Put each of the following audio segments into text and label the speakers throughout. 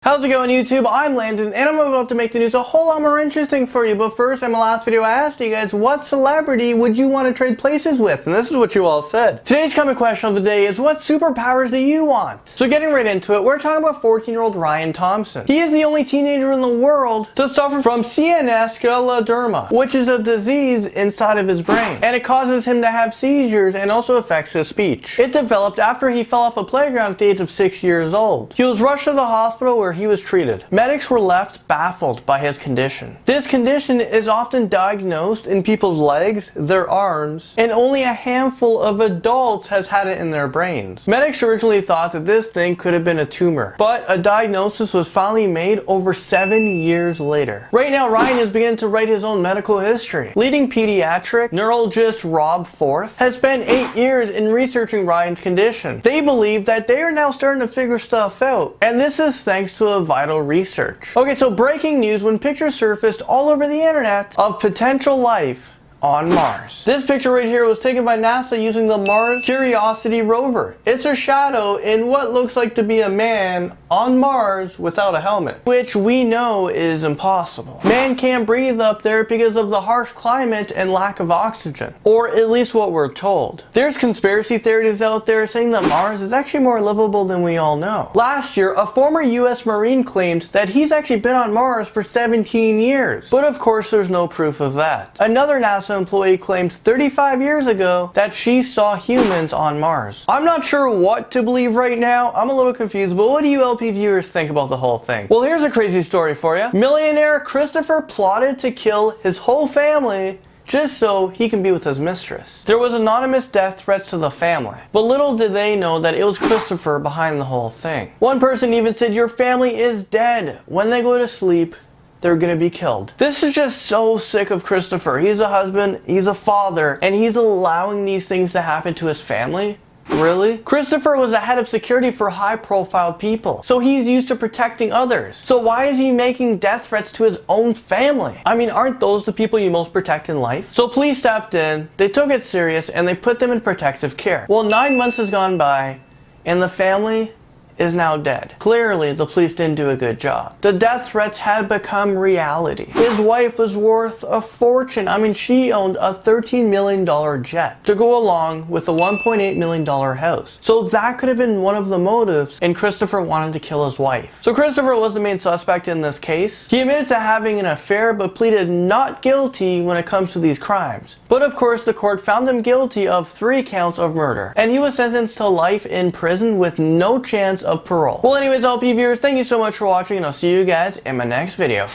Speaker 1: How's it going, YouTube? I'm Landon, and I'm about to make the news a whole lot more interesting for you. But first, in my last video, I asked you guys, what celebrity would you want to trade places with? And this is what you all said. Today's common question of the day is, what superpowers do you want? So getting right into it, we're talking about 14-year-old Ryan Thompson. He is the only teenager in the world to suffer from CNS scleroderma, which is a disease inside of his brain. And it causes him to have seizures and also affects his speech. It developed after he fell off a playground at the age of 6 years old. He was rushed to the hospital where he was treated. Medics were left baffled by his condition. This condition is often diagnosed in people's legs, their arms, and only a handful of adults has had it in their brains. Medics originally thought that this thing could have been a tumor, but a diagnosis was finally made over 7 years later. Right now, Ryan is beginning to write his own medical history. Leading pediatric neurologist Rob Forth has spent 8 years in researching Ryan's condition. They believe that they are now starting to figure stuff out, and this is thanks to a vital research. Okay, so breaking news when pictures surfaced all over the internet of potential life on Mars. This picture right here was taken by NASA using the Mars Curiosity rover. It's a shadow in what looks like to be a man on Mars without a helmet, which we know is impossible. Man can't breathe up there because of the harsh climate and lack of oxygen, or at least what we're told. There's conspiracy theories out there saying that Mars is actually more livable than we all know. Last year, a former US Marine claimed that he's actually been on Mars for 17 years, but of course there's no proof of that. Another NASA employee claimed 35 years ago that she saw humans on Mars. I'm not sure what to believe right now. I'm a little confused, but what do you LP viewers think about the whole thing? Well, here's a crazy story for you. Millionaire Christopher plotted to kill his whole family just so he can be with his mistress. There was anonymous death threats to the family, but little did they know that it was Christopher behind the whole thing. One person even said, "Your family is dead. When they go to sleep, they're gonna be killed." This is just so sick of Christopher. He's a husband, he's a father, and he's allowing these things to happen to his family? Really? Christopher was a head of security for high-profile people, so he's used to protecting others. So why is he making death threats to his own family? I mean, aren't those the people you most protect in life? So police stepped in, they took it serious, and they put them in protective care. Well, 9 months has gone by, and the family is now dead. Clearly, the police didn't do a good job. The death threats had become reality. His wife was worth a fortune. I mean, she owned a $13 million jet to go along with a $1.8 million house. So that could have been one of the motives, and Christopher wanted to kill his wife. So Christopher was the main suspect in this case. He admitted to having an affair, but pleaded not guilty when it comes to these crimes. But of course, the court found him guilty of 3 counts of murder, and he was sentenced to life in prison with no chance of parole. Well, anyways, LP viewers, thank you so much for watching, and I'll see you guys in my next video.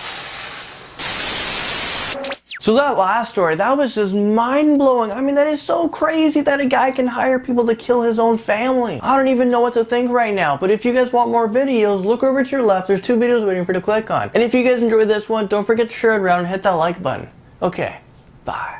Speaker 1: So that last story, that was just mind-blowing. I mean, that is so crazy that a guy can hire people to kill his own family. I don't even know what to think right now, but if you guys want more videos, look over to your left. There's 2 videos waiting for you to click on. And if you guys enjoyed this one, don't forget to share it around and hit that like button. Okay, bye.